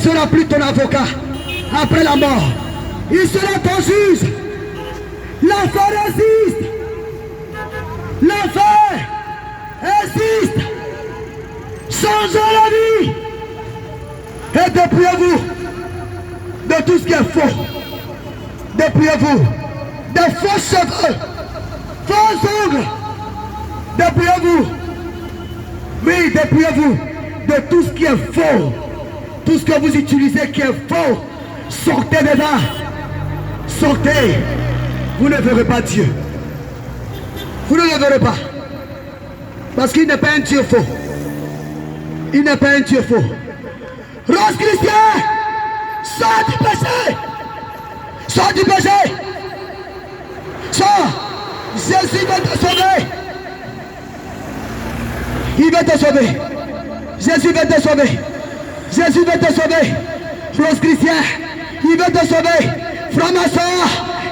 sera plus ton avocat après la mort. Il sera ton juge. L'enfer existe. L'enfer existe. Changez la vie. Et dépouillez-vous de tout ce qui est faux. Dépouillez-vous des faux cheveux, faux ongles. Dépouillez-vous. Oui, dépouillez-vous de tout ce qui est faux. Tout ce que vous utilisez qui est faux. Sortez de là. Sortez. Vous ne verrez pas Dieu. Vous ne le verrez pas. Parce qu'il n'est pas un Dieu faux. Il n'est pas un Dieu faux. Rose chrétien, sors du péché. Sors du péché. Sors. Jésus va te sauver. Il va te sauver. Jésus va te sauver. Jésus va te sauver. Rose chrétien, il va te sauver. Franc-maçon,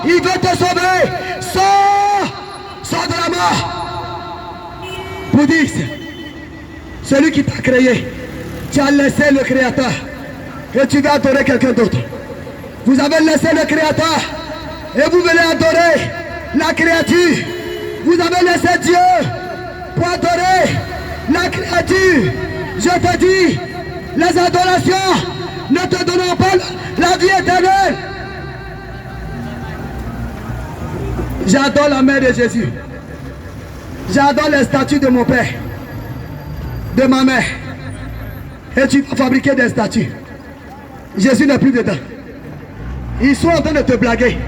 il va te sauver. Sors. Sors de la mort. Bouddhiste, celui qui t'a créé, tu as laissé le Créateur et tu vas adorer quelqu'un d'autre. Vous avez laissé le Créateur et vous venez adorer la créature. Vous avez laissé Dieu pour adorer la créature. Je te dis, les adorations ne te donneront pas la vie éternelle. J'adore la mère de Jésus. J'adore les statues de mon père, de ma mère. Et tu vas fabriquer des statues. Jésus n'est plus dedans. Ils sont en train de te blaguer.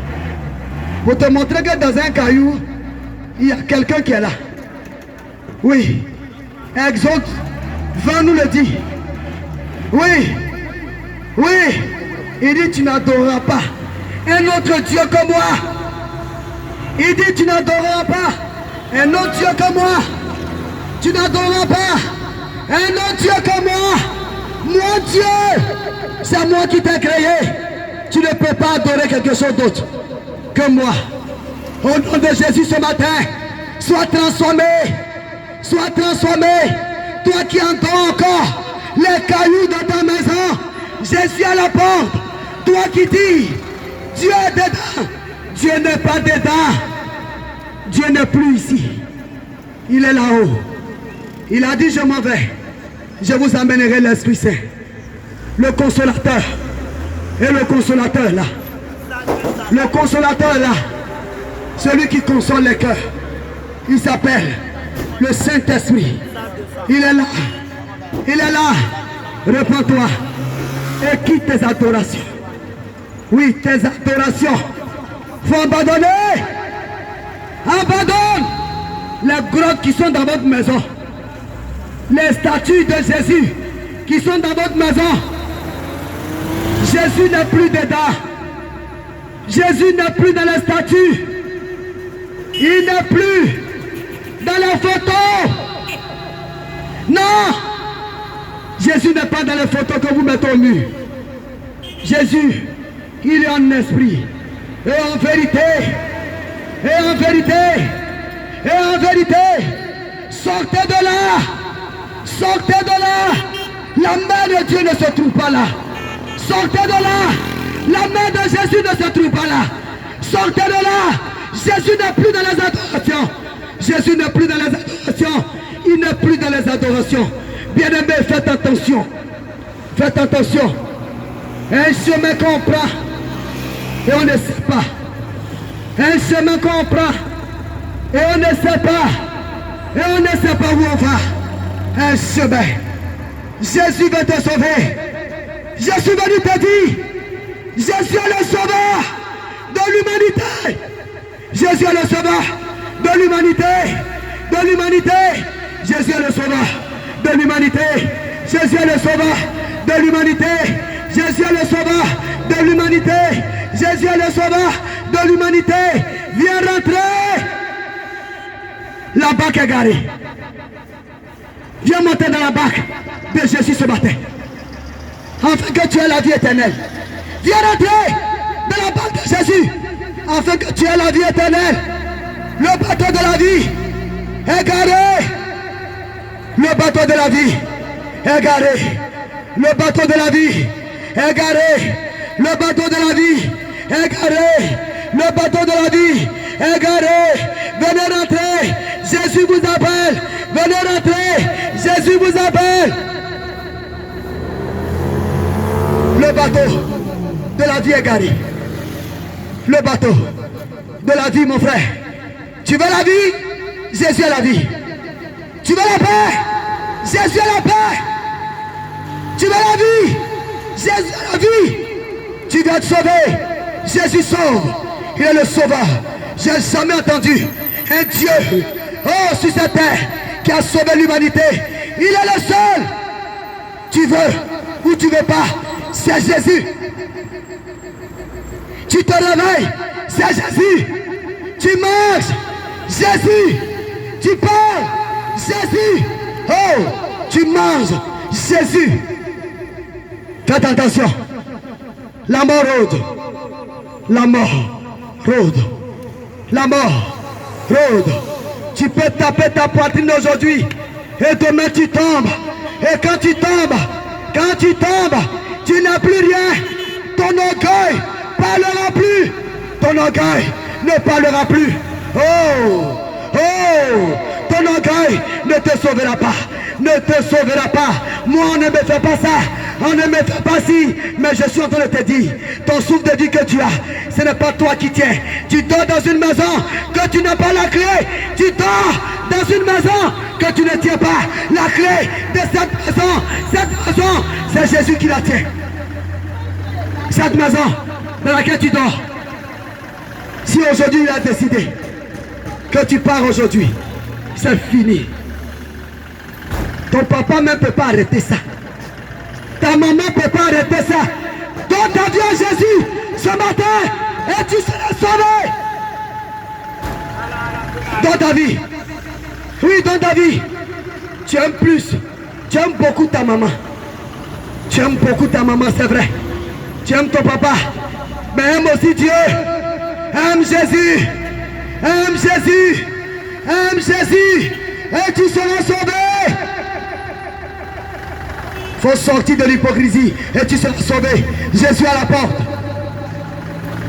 Pour te montrer que dans un caillou, il y a quelqu'un qui est là. Oui. Exode 20 nous le dit. Oui. Oui. Il dit tu n'adoreras pas un autre Dieu que moi. Il dit tu n'adoreras pas un autre Dieu que moi. Tu n'adoreras pas un autre Dieu que moi. Mon Dieu, c'est moi qui t'ai créé. Tu ne peux pas adorer quelque chose d'autre que moi. Au nom de Jésus ce matin, sois transformé. Sois transformé. Toi qui entends encore les cailloux de ta maison, Jésus à la porte. Toi qui dis, Dieu est dedans. Dieu n'est pas dedans. Dieu n'est plus ici. Il est là-haut. Il a dit, je m'en vais. Je vous amènerai l'Esprit Saint. Le consolateur. Et le consolateur là. Le consolateur là. Celui qui console les cœurs. Il s'appelle le Saint-Esprit. Il est là. Il est là. Répands-toi. Et quitte tes adorations. Oui, tes adorations. Faut abandonner. Abandonne les grottes qui sont dans votre maison. Les statues de Jésus qui sont dans votre maison. Jésus n'est plus dedans. Jésus n'est plus dans les statues. Il n'est plus dans les photos. Non. Jésus n'est pas dans les photos que vous mettez au mur. Jésus, il est en esprit. Et en vérité. Et en vérité. Et en vérité. Sortez de là. Sortez de là. La main de Dieu ne se trouve pas là. Sortez de là. La main de Jésus ne se trouve pas là. Sortez de là. Jésus n'est plus dans les adorations. Jésus n'est plus dans les adorations. Il n'est plus dans les adorations. Bien-aimés, faites attention. Faites attention. Un chemin qu'on prend et on ne sait pas. Un chemin qu'on prend et on ne sait pas. Et on ne sait pas où on va. Un chemin. Jésus va te sauver. Je suis venu te dire, Jésus est le sauveur de l'humanité. Jésus est le sauveur de l'humanité. De l'humanité. Jésus est le sauveur de l'humanité. Jésus est le sauveur de l'humanité. Jésus est le sauveur de l'humanité. Jésus est le sauveur de l'humanité. Viens rentrer. La barque est garée. Viens monter dans la barque de Jésus ce matin. Afin que tu aies la vie éternelle. Viens rentrer dans la barque de Jésus. Afin que tu aies la vie éternelle. Le bateau de la vie est garé. Le bateau de la vie est garé. Le bateau de la vie égaré. Le bateau de la vie, égaré. Le bateau de la vie, égaré. Venez rentrer. Jésus vous appelle. Venez rentrer. Jésus vous appelle. Le bateau de la vie égaré. Le bateau de la vie, mon frère. Tu veux la vie? Jésus est la vie. Tu veux la paix? Jésus est la paix. Tu veux la vie? Jésus est la vie. Tu dois te sauver. Jésus sauve. Il est le sauveur. Je n'ai jamais entendu un Dieu, oh, sur cette terre, qui a sauvé l'humanité. Il est le seul. Tu veux ou tu ne veux pas, c'est Jésus. Tu te réveilles, c'est Jésus. Tu manges, Jésus. Tu parles, Jésus. Oh, tu manges, Jésus. Faites attention. La mort rôde. La mort rôde. La mort rôde. Tu peux taper ta poitrine aujourd'hui et demain tu tombes. Et quand tu tombes, tu n'as plus rien. Ton orgueil parlera plus. Ton orgueil ne parlera plus. Oh, oh, ton orgueil ne te sauvera pas. Ne te sauvera pas. Moi, on ne me fait pas ça. On ne me fait pas si. Mais je suis en train de te dire, ton souffle de vie que tu as, ce n'est pas toi qui tiens. Tu dors dans une maison que tu n'as pas la clé. Tu dors dans une maison que tu ne tiens pas la clé de cette maison. Cette maison, c'est Jésus qui la tient. Cette maison dans laquelle tu dors. Si aujourd'hui il a décidé que tu pars aujourd'hui, c'est fini. Ton papa même ne peut pas arrêter ça. Ta maman ne peut pas arrêter ça. Donne ta vie à Jésus ce matin et tu seras sauvé. Donne ta vie. Oui, donne ta vie. Tu aimes plus. Tu aimes beaucoup ta maman. Tu aimes beaucoup ta maman, c'est vrai. Tu aimes ton papa. Mais aime aussi Dieu. Aime Jésus. Aime Jésus. Aime Jésus. Et tu seras sauvé. Il faut sortir de l'hypocrisie et tu seras sauvé. Jésus à la porte.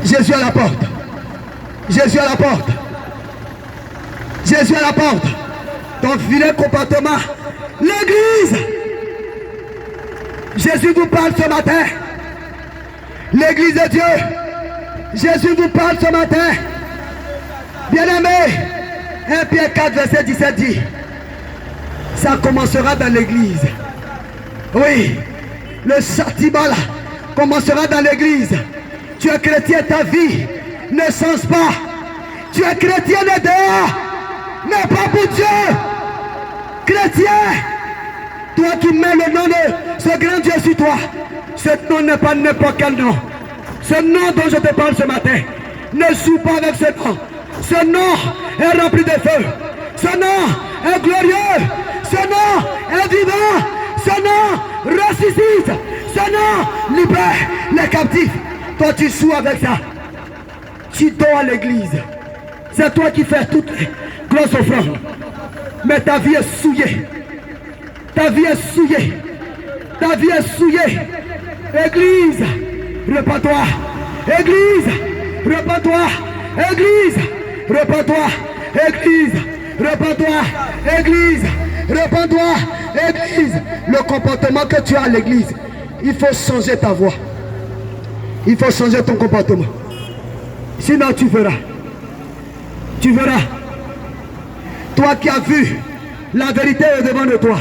Jésus à la porte. Jésus à la porte. Jésus à la porte. Ton vilain comportement. L'église. Jésus vous parle ce matin. L'église de Dieu. Jésus vous parle ce matin. Bien-aimé. 1 Pierre 4 verset 17 dit. Ça commencera dans l'église. Oui, le châtiment là commencera dans l'église. Tu es chrétien, ta vie ne change pas. Tu es chrétien de dehors, mais pas pour Dieu. Chrétien, toi qui mets le nom de ce grand Dieu sur toi, ce nom n'est pas n'importe quel nom. Ce nom dont je te parle ce matin, ne joue pas avec ce nom. Ce nom est rempli de feu. Ce nom est glorieux. Ce nom est vivant. Ce nom ressuscite. Ce nom libère les captifs. Toi tu joues avec ça. Tu dors à l'église. C'est toi qui fais toutes les grosses offrandes. Mais ta vie est souillée. Ta vie est souillée. Ta vie est souillée. Église, repens-toi. Église, repens-toi. Église, repens-toi. Église, repens-toi. Église, repens-toi. Église, le comportement que tu as à l'église, il faut changer ta voix. Il faut changer ton comportement. Sinon tu verras. Tu verras. Toi qui as vu la vérité au-devant de toi.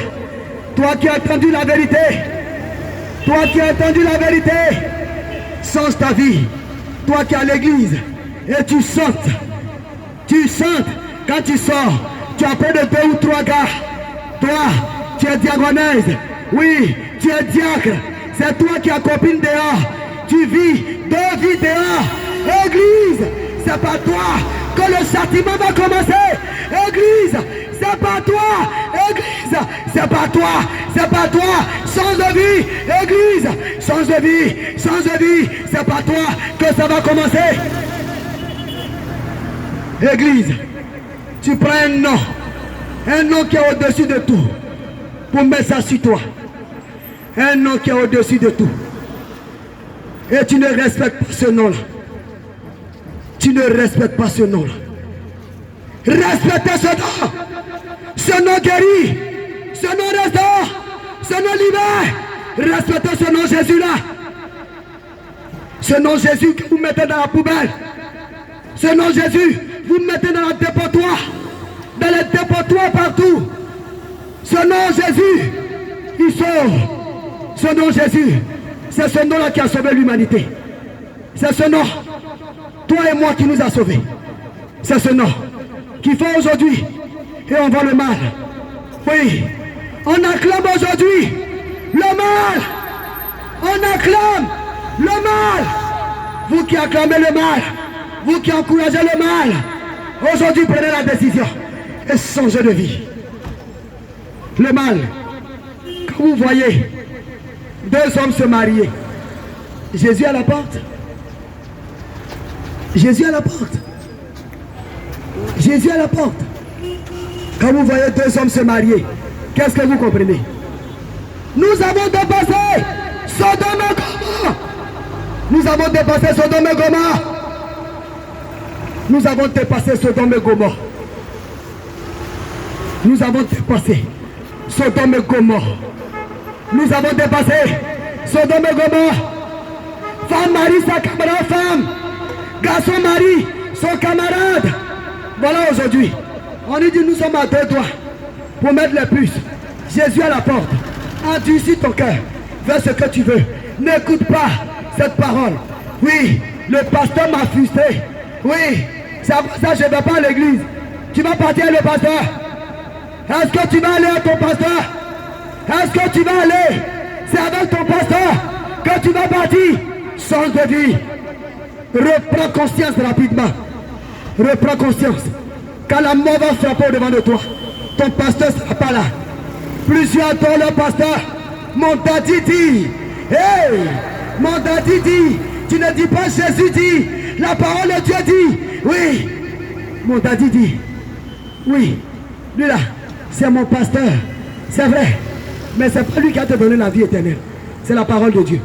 Toi qui as entendu la vérité. Toi qui as entendu la vérité. Change ta vie. Toi qui es à l'église. Et tu sens. Tu sens. Quand tu sors. Tu as près de 2 ou 3 gars. Toi, tu es diaconaise. Oui, tu es diacre. C'est toi qui as copine dehors. Tu vis 2 vies dehors. Église, c'est pas toi que le châtiment va commencer. Église, c'est pas toi. Église, c'est pas toi. C'est pas toi. Change de vie. Église, change de vie. Change de vie. C'est pas toi que ça va commencer. Église, tu prends un nom. Un nom qui est au-dessus de tout. Pour mettre ça sur toi. Un nom qui est au-dessus de tout. Et tu ne respectes pas ce nom-là. Tu ne respectes pas ce nom-là. Respectez ce nom. Ce nom guérit. Ce nom restaure. Ce nom libère. Respectez ce nom Jésus-là. Ce nom Jésus que vous mettez dans la poubelle. Ce nom Jésus, vous mettez dans le dépotoir. Dans les dépotoirs partout. Ce nom Jésus, il sauve. Ce nom Jésus, c'est ce nom-là qui a sauvé l'humanité. C'est ce nom, toi et moi, qui nous a sauvés. C'est ce nom qui fait aujourd'hui et on voit le mal. Oui, on acclame aujourd'hui le mal. On acclame le mal. Vous qui acclamez le mal, vous qui encouragez le mal, aujourd'hui prenez la décision et changez de vie. Le mal, quand vous voyez deux hommes se marier, Jésus à la porte. Jésus à la porte. Jésus à la porte. Quand vous voyez deux hommes se marier, qu'est-ce que vous comprenez? Nous avons dépassé Sodome et Gomorrhe. Nous avons dépassé Sodome et Gomorrhe. Nous avons dépassé Sodome et Gomorrhe. Nous avons dépassé Sodome et Gomorrhe. Nous avons dépassé Sodome et Gomorrhe. Femme marie sa camarade femme. Garçon marie son camarade. Voilà aujourd'hui. On nous dit nous sommes à deux doigts pour mettre les puces. Jésus à la porte. Endurcis ton cœur. Fais ce que tu veux. N'écoute pas cette parole. Oui, le pasteur m'a frustré. Oui, c'est pour ça que je ne vais pas à l'église. Tu vas partir avec le pasteur. Est-ce que tu vas aller à ton pasteur? Est-ce que tu vas aller? C'est avec ton pasteur que tu vas partir. Change de vie. Reprends conscience rapidement. Reprends conscience. Quand la mort va frapper au devant de toi, ton pasteur ne sera pas là. Plusieurs dont le pasteur, mon daddy dit, hey, mon daddy dit, tu ne dis pas Jésus dit, la parole de Dieu dit, oui, mon daddy dit, oui, lui là, c'est mon pasteur, c'est vrai, mais c'est pas lui qui a te donné la vie éternelle, c'est la parole de Dieu.